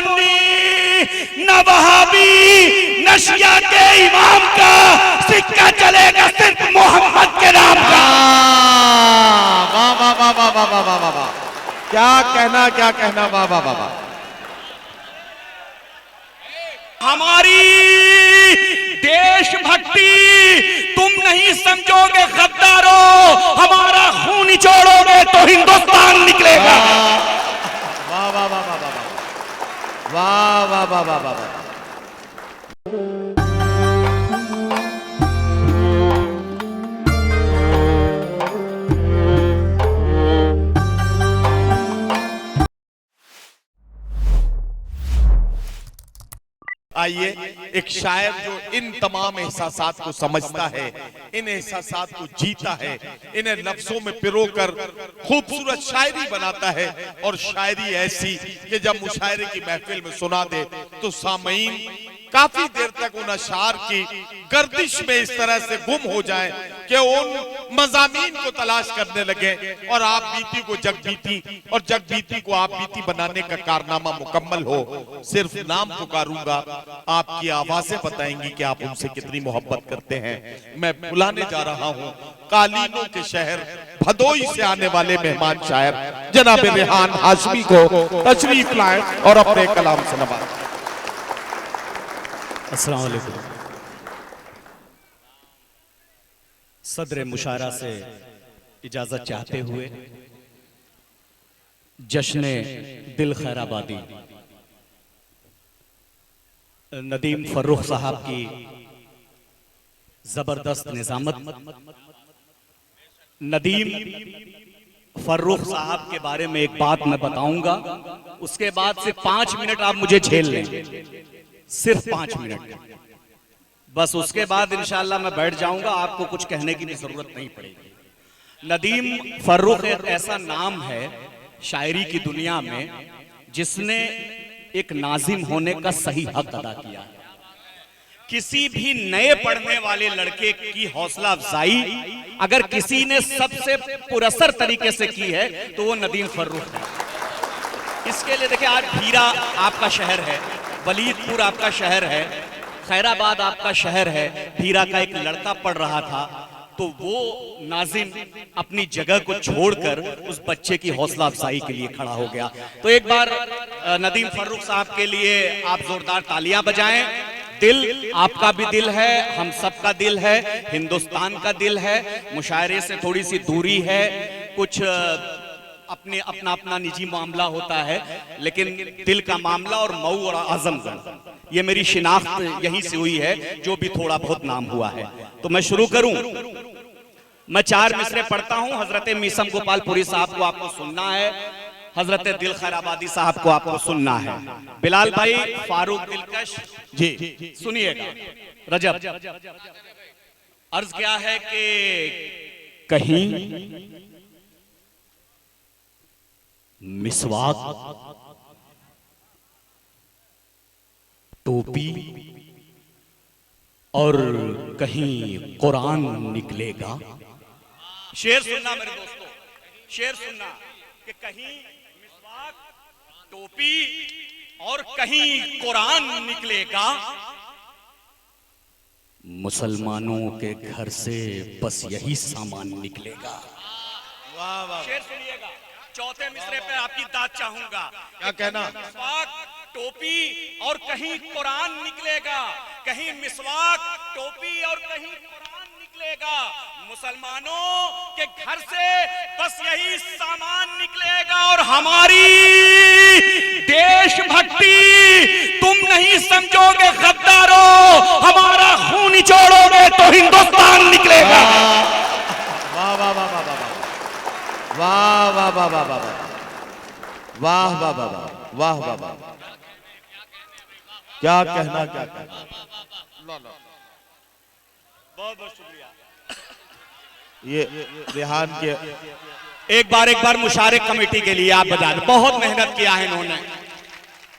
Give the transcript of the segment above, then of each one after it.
सुन्नी न वहाबी न शिया के इमाम का सिक्का चलेगा सिर्फ मोहम्मद के नाम का। वाह वाह वाह वाह वाह वाह वाह वाह, क्या कहना, वाह वाह वाह वाह। हमारी देशभक्ति तुम नहीं समझोगे गद्दारों, हमारा खून निचोड़ोगे तो हिंदुस्तान निकलेगा। वाह वाह वाह वाह वाह वाह वाह वाह वाह वाह वाह। आइए, एक शायर जो इन तमाम एहसासात को समझता है, इन एहसासात को जीता है, इन्हें लफ्जों में पिरोकर खूबसूरत शायरी बनाता है, और शायरी ऐसी कि जब मुशायरे की महफिल में सुना दे तो सामईन काफी देर तक उन अशार की गर्दिश में इस तरह से गुम हो जाए कि उन मज़ामीन को तलाश करने लगे, और आप बीती को जग बीती और जग बीती को आप बीती बनाने का कारनामा मुकम्मल हो। सिर्फ नाम पुकारूंगा, आपकी आवाजें बताएंगी कि आप उनसे कितनी मोहब्बत करते हैं। मैं बुलाने जा रहा हूं कालीनों के शहर भदोई से आने वाले मेहमान शायर जनाब रेहान हाशमी को तशरीफ लाएं और अपने कलाम से नवाजें। अस्सलाम वालेकुम। सदर मुशायरा से इजाजत चाहते हुए जश्न दिल खैराबादी नदीम फर्रुख साहब की जबरदस्त निजामत। नदीम फर्रुख साहब के बारे में एक बात मैं बताऊंगा, उसके बाद से 5 मिनट आप मुझे झेल लें, सिर्फ 5 मिनट बस। उसके बाद इंशाअल्लाह मैं बैठ जाऊंगा, आपको कुछ कहने की भी जरूरत नहीं पड़ेगी। नदीम फर्रुख एक ऐसा नाम है शायरी की दुनिया में जिसने एक नाजिम होने का सही हक अदा किया है। किसी भी नए पढ़ने वाले लड़के की हौसला अफजाई अगर किसी ने सबसे पुरअसर तरीके से की है तो वो नदीम फर्रुख है। इसके लिए देखिए, आज भीरा आपका शहर है, वलीदपुर आपका शहर है, खैराबाद आपका शहर है। भीरा का एक लड़का पढ़ रहा था तो वो नाजिम अपनी जगह को छोड़कर उस बच्चे की हौसला अफजाई के लिए खड़ा हो गया। तो एक बार नदीम फर्रुख साहब के लिए आप जोरदार तालियां बजाएं। दिल आपका भी दिल है, हम सबका दिल है, हिंदुस्तान का दिल है। मुशायरे से थोड़ी सी दूरी है, कुछ अपना अपना निजी मामला होता है, लेकिन दिल का मामला और मऊ और आजमगढ़ ये मेरी शिनाख्त यहीं से हुई है, जो भी थोड़ा बहुत नाम हुआ है। तो मैं शुरू करूं। मैं 4 मिसरे पढ़ता हूं। हजरत मीसम गोपालपुरी साहब को आपको सुनना है, हजरत दिल खैराबादी साहब को आपको सुनना है। बिलाल भाई, फारूक दिलकश जी सुनिएगा। रजब अर्ज क्या है कि कहीं मिसवाक, टोपी और कहीं कुरान निकलेगा। शेर सुनना मेरे दोस्तों, शेर सुनना कि कहीं मिसवाक, टोपी और कहीं कुरान निकलेगा। मुसलमानों के घर से बस यही सामान निकलेगा। वाह वाह। शेर सुनिएगा, चौथे मिसरे पे आपकी दाद चाहूंगा। क्या कहना? मिसवाक, टोपी और कहीं कुरान निकलेगा। कहीं मिसवाक, टोपी और कहीं कुरान निकलेगा। मुसलमानों के घर से बस यही सामान निकलेगा। और हमारी देशभक्ति तुम नहीं समझोगे गद्दारों, हमारा खून निचोड़ोगे तो हिंदुस्तान निकलेगा। वाह वाह वाह वाह वाह वाह वाह वाह वाह वाह वाह वाह वाह वाह वाह। क्या कहना, क्या कहना। बहुत बहुत शुक्रिया। ये रेहान के एक बार मुशारिक कमेटी के लिए आप बता दें, बहुत मेहनत किया है इन्होंने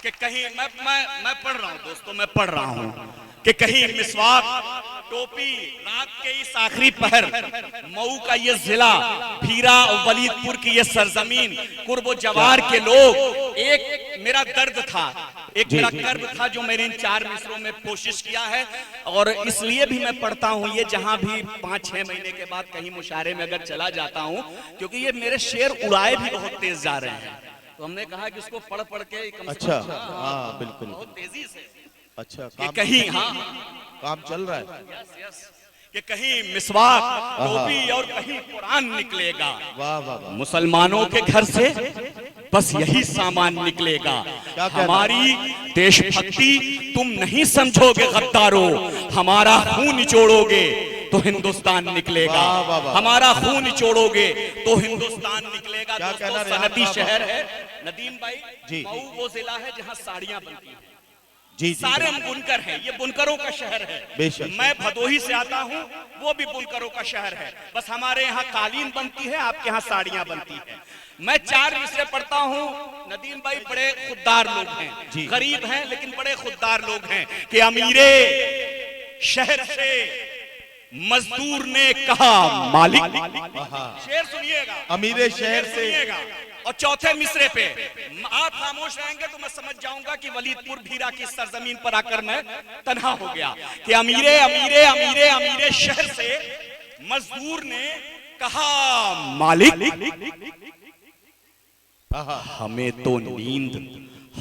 कि कहीं मैं पढ़ रहा हूं दोस्तों, मैं पढ़ रहा हूं कि कहीं मिसवाक, टोपी, रात के इस आखिरी पहर, मऊ का ये जिला, भीरा और वलीदपुर की ये सरजमीन, कुर्बो जवार के लोग, एक मेरा दर्द था। एक मेरा कर्म था जो मैंने इन 4 मिसरों में कोशिश किया है, और इसलिए भी मैं पढ़ता हूँ ये जहां भी 5-6 महीने के बाद कहीं मुशायरे में अगर चला जाता हूँ, क्योंकि ये मेरे शेर उड़ाए भी बहुत तेज जा रहे हैं। तो हमने कहा कि इसको पढ़ पढ़ के कम से अच्छा, कम हाँ बिल्कुल, बहुत तेजी से अच्छा कि कहीं काम चल रहा है, कि कहीं मिसवाक, टोपी और कहीं कुरान निकलेगा। वाह वाह वाह, मुसलमानों के घर से बस यही सामान निकलेगा। हमारी देशभक्ति तुम नहीं समझोगे गद्दारो, हमारा खून निचोड़ोगे तो हिंदुस्तान निकलेगा। हमारा खून निचोड़ोगे तो हिंदुस्तान निकलेगा। दोस्तों, सनती शहर है नदीम भाई जी, मऊ वो जिला है जहाँ साड़ियाँ बनती हैं। जी, सारे हम बुनकर हैं, ये बुनकरों का शहर है। मैं भदोही से आता हूँ, वो भी बुनकरों का शहर है। बस हमारे यहाँ कालीन बनती है, आपके यहाँ साड़ियाँ बनती है। मैं 4 मिसरे पढ़ता हूँ। नदीम भाई बड़े खुददार लोग हैं, गरीब हैं लेकिन बड़े खुददार लोग हैं कि अमीरे शहर से मजदूर ने कहा मालिक। शेर सुनिएगा, अमीरे शहर से। और चौथे मिसरे पे आप खामोश रहेंगे तो मैं समझ जाऊंगा कि वलीदपुर भीरा की सरजमीन पर आकर मैं तन्हा हो गया कि अमीरे अमीरे अमीरे अमीरे शहर से मजदूर ने कहा मालिक, हमें तो नींद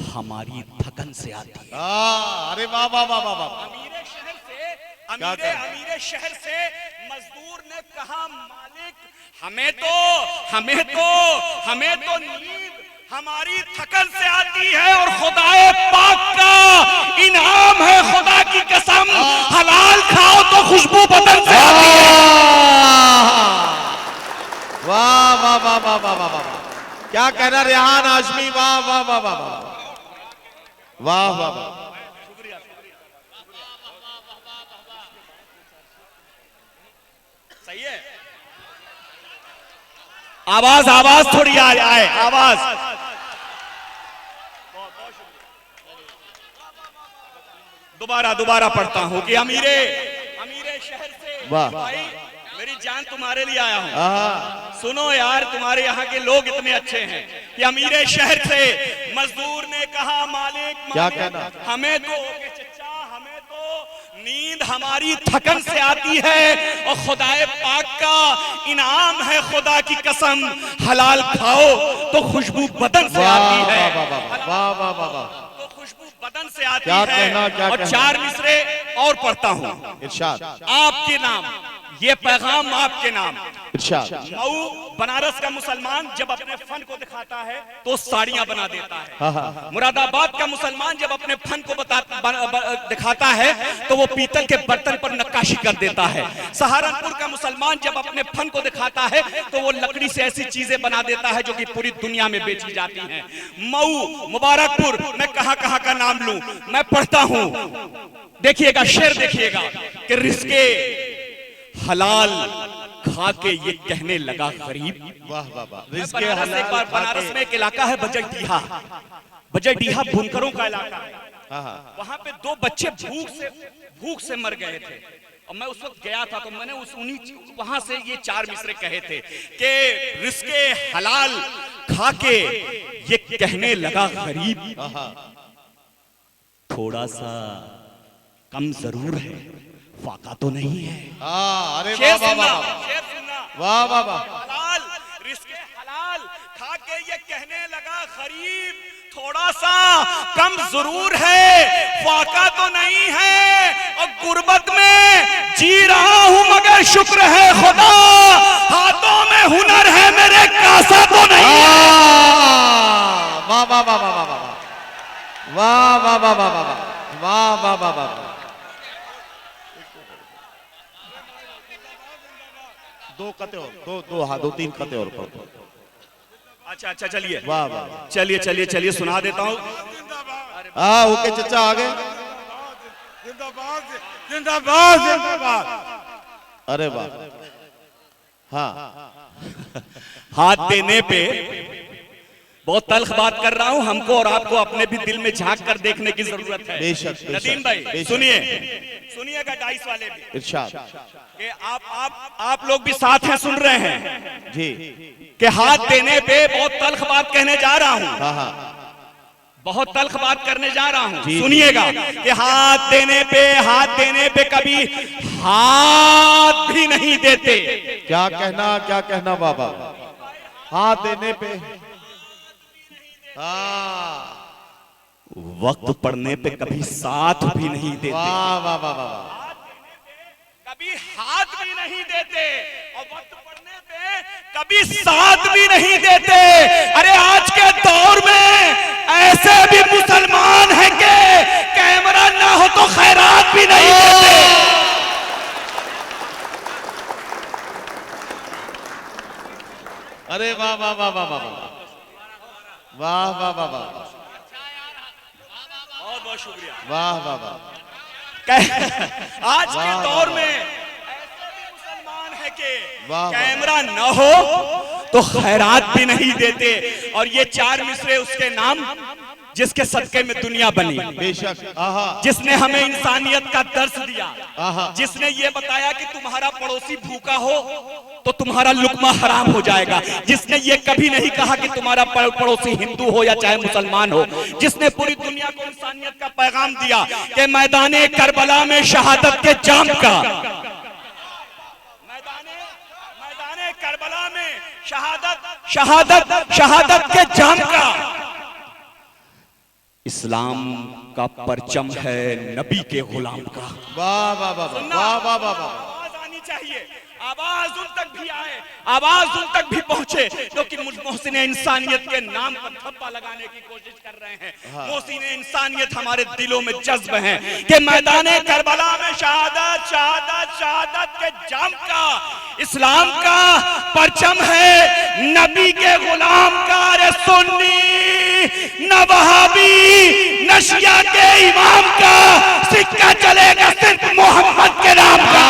हमारी थकन से आती है। अरे वाह वाह वाह वाह वाह, अमीरे शहर से अमीरे शहर से मजदूर ने कहा मालिक, हमें तो नींद हमारी थकन से आती है, और खुदाए पाक का इनाम है, खुदा की कसम हलाल खाओ तो खुशबू बदन से आती है। वाह वाह वाह वाह वाह वाह वाह, क्या कहना रेहान हाशमी, वाह वाह वाह वाह वाह वाह वाह वाह, सही है। आवाज थोड़ी आए आवाज। दोबारा पढ़ता हूँ कि अमीरे शहर से भाई मेरी जान तुम्हारे लिए आया हूँ। सुनो यार, तुम्हारे यहाँ के लोग इतने अच्छे हैं कि अमीरे शहर से मजदूर ने कहा मालिक, क्या कहना, हमें तो नींद हमारी थकन से आती है, और खुदाए पाक का इनाम है, खुदा की कसम हलाल खाओ तो खुशबू बदन से आती है। वाह वाह वाह वाह, तो खुशबू बदन से आती है। और 4 मिसरे और पढ़ता हूँ। इरशाद, आपके नाम, ये पैगाम आपके नाम। इरशाद, मऊ बनारस का मुसलमान जब अपने फन को दिखाता है तो साड़ियां बना देता है। मुरादाबाद का मुसलमान जब अपने फन को दिखाता है तो वो पीतल के बर्तन पर नक्काशी कर देता है। सहारनपुर का मुसलमान जब अपने फन को दिखाता है तो वो लकड़ी से ऐसी चीजें बना देता है जो कि पूरी दुनिया में बेची जाती हैं। मऊ, मुबारकपुर, मैं कहां कहां का नाम लूं, मैं पढ़ता हूं। देखिएगा शेर, देखिएगा कि रिस्के हलाल खा के ये कहने लगा गरीब। वाह वाह वाह, रिस्के हलाल। एक बार बनारस में एक इलाका है बजटीहा बुनकरों का इलाका है। वहां पे 2 बच्चे भूख से मर गए थे, और मैं उस वक्त गया था तो मैंने वहां से ये 4 मिसरे कहे थे कि रिस्के हलाल खा के ये कहने लगा गरीब, थोड़ा सा कम जरूर है, फाका तो नहीं है। अरे शेर वाह वाह सुनना, वाह वाह वाह, हलाल रिस्के हलाल खा के ये कहने लगा गरीब, थोड़ा सा कम जरूर है, फाका तो नहीं है, और गुर्बत में जी रहा हूं मगर शुक्र है खुदा, हाथों में हुनर है मेरे, कासा तो नहीं है। वाह वाह वाह वाह वाह वाह वाह वाह वाह वाह वाह वाह वाह, 2 कते और 2-3 कते और पढ़ो। अच्छा चलिए, वाह वाह, चलिए सुना देता हूँ। ओके चचा आ गए, जिंदाबाद। अरे वाह, हाँ, हाथ देने पे बहुत तल्ख बात कर रहा हूं, हमको और आपको अपने भी दिल में झांक कर देखने की जरूरत है। बेशक, नदीम भाई सुनिएगा, डाइस वाले भी, इरशाद कि आप लोग भी साथ हैं, सुन रहे हैं जी, कि हाथ देने पे बहुत तल्ख बात कहने जा रहा हूं। बहुत तल्ख बात करने जा रहा हूं, सुनिएगा कि हाथ देने पे कभी हाथ भी नहीं देते। क्या कहना बाबा? हाथ देने पे, हाँ, वक्त पड़ने पे कभी साथ भी नहीं देते। वाह वाह वाह वाह। कभी हाथ भी नहीं देते और वक्त पड़ने पे कभी साथ भी नहीं देते। अरे आज के दौर में ऐसे भी मुसलमान हैं कि कैमरा ना हो तो खैरात भी नहीं देते। अरे वाह वाह वाह वाह वाह वाह वाह वाह वाह, बहुत बहुत शुक्रिया। वाह वाह वाह। आज के दौर में ऐसे भी मुसलमान है कि कैमरा न हो तो खैरात भी नहीं देते। और ये 4 मिसरे उसके नाम जिसके सदके में दुनिया बनी, बेशक, आहा, जिसने हमें इंसानियत का दर्स दिया, आहा, जिसने ये बताया कि तुम्हारा पड़ोसी भूखा हो तो तुम्हारा लुकमा हराम हो जाएगा, जिसने ये कभी नहीं कहा कि तुम्हारा पड़ोसी हिंदू हो या चाहे मुसलमान हो, जिसने पूरी दुनिया को इंसानियत का पैगाम दिया कि मैदाने करबला में शहादत के जाम का, मैदाने करबला में शहादत के जाम का इस्लाम का परचम है नबी के गुलाम का। वाह वाह वाह वाह वाह वाह वाह। आवाज आनी चाहिए, आवाज उन तक भी आए, आवाज उन तक भी पहुंचे क्योंकि मोहसिन इंसानियत के नाम पर ठप्पा लगाने की कोशिश कर रहे हैं। मोहसिन इंसानियत हमारे दिलों में जज्ब है कि मैदाने करबला में शहादत के जाम का इस्लाम का परचम है नबी के गुलाम का। रे सुन्नी न वहाबी न शिया के इमाम का, सिक्का चलेगा सिर्फ मोहम्मद के नाम का।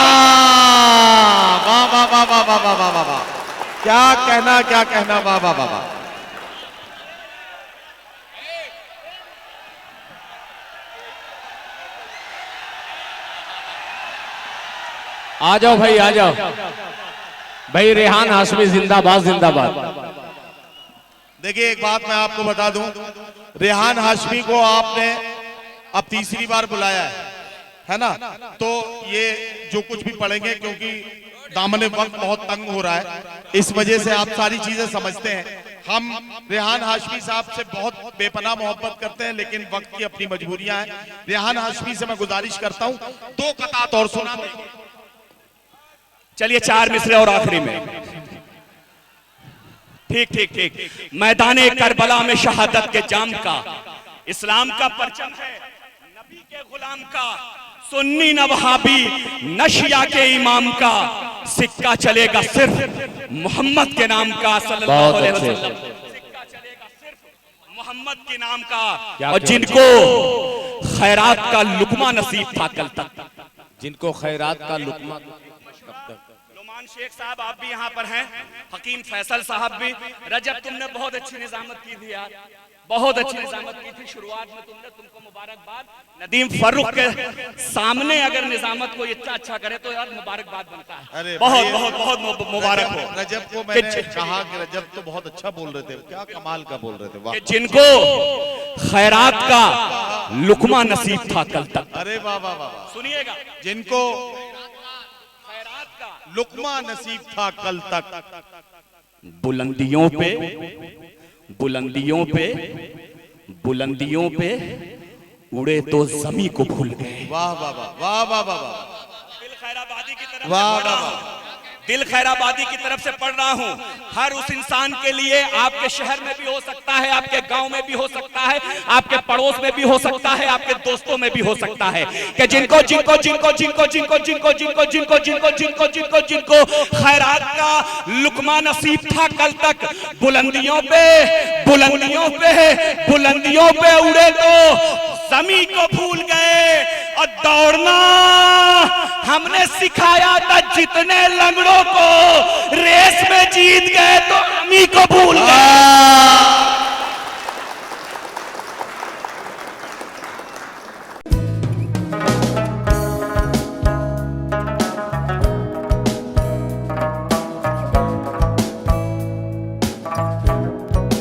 वाह वाह वाह वाह वाह वाह वाह वाह। क्या कहना वाह वाह वाह वाह। आ जाओ भाई, आ जाओ भाई। रेहान हाशमी जिंदाबाद जिंदाबाद। देखिए एक बात मैं आपको बता दूं, रेहान हाशमी को आपने अब तीसरी बार बुलाया है ना, तो ये जो कुछ भी पढ़ेंगे क्योंकि दामने वक्त बहुत तंग हो रहा है, इस वजह से आप सारी चीजें समझते हैं। हम रेहान हाशमी साहब से बहुत बेपनाह मोहब्बत करते हैं लेकिन वक्त की अपनी मजबूरियां हैं। रेहान हाशमी से मैं गुजारिश करता हूं 2 कतात और सुना दें। चलिए 4 मिसरे और आखिरी में। ठीक। मैदाने करबला में शहादत के जाम का इस्लाम का परचम है नबी के गुलाम का, सुन्नी न वहाबी न शिया के इमाम का, सिक्का चलेगा सिर्फ मोहम्मद के नाम का सल्लल्लाहु अलैहि वसल्लम। सिक्का चलेगा सिर्फ मोहम्मद के नाम का। और जिनको खैरात का लुकमा नसीब था कल तक, जिनको खैरात का लुकमा, नुमान शेख साहब आप भी यहाँ पर हैं, हकीम फैसल साहब भी। रजब तुमने बहुत अच्छी निजामत की थी यार, बहुत अच्छी निजामत की थी शुरुआत में तुमने, तुमको मुबारकबाद। नदीम फर्रुख के सामने अगर निजामत को इतना अच्छा करे तो यार मुबारकबाद बनता है। अरे बहुत बहुत बहुत मुबारक हो। रजब को मैंने कहा कि रजब तो बहुत अच्छा बोल रहे थे, क्या कमाल का बोल रहे थे। वाह। जिनको खैरात का लुकमा नसीब था कल तक, अरे वाह वाह वाह। सुनिएगा, जिनको खैरात का लुकमा नसीब था कल तक, बुलंदियों पे उड़े तो जमी को भूल गए। वाह वाह वाह वाह वाह वाह वाह। दिल खैराबादी की तरफ वाह से पढ़ रहा हूं, दिल खैराबादी की तरफ से पढ़ रहा हूं। हर उस इंसान के लिए, आपके शहर में भी हो सकता है, आपके गांव में भी हो सकता है, आपके पड़ोस में भी हो सकता है, आपके दोस्तों में भी हो सकता है कि जिनको जिनको जिनको जिनको जिनको जिनको जिनको जिनको जिनको जिनको जिनको जिनको खैरात का लुकमा नसीब था कल तक, बुलंदियों पे उड़े तो जमी को भूल गए। और दौड़ना हमने सिखाया था जितने लंगड़ों को, रेस में जीत गए तो जमी को भूल गए।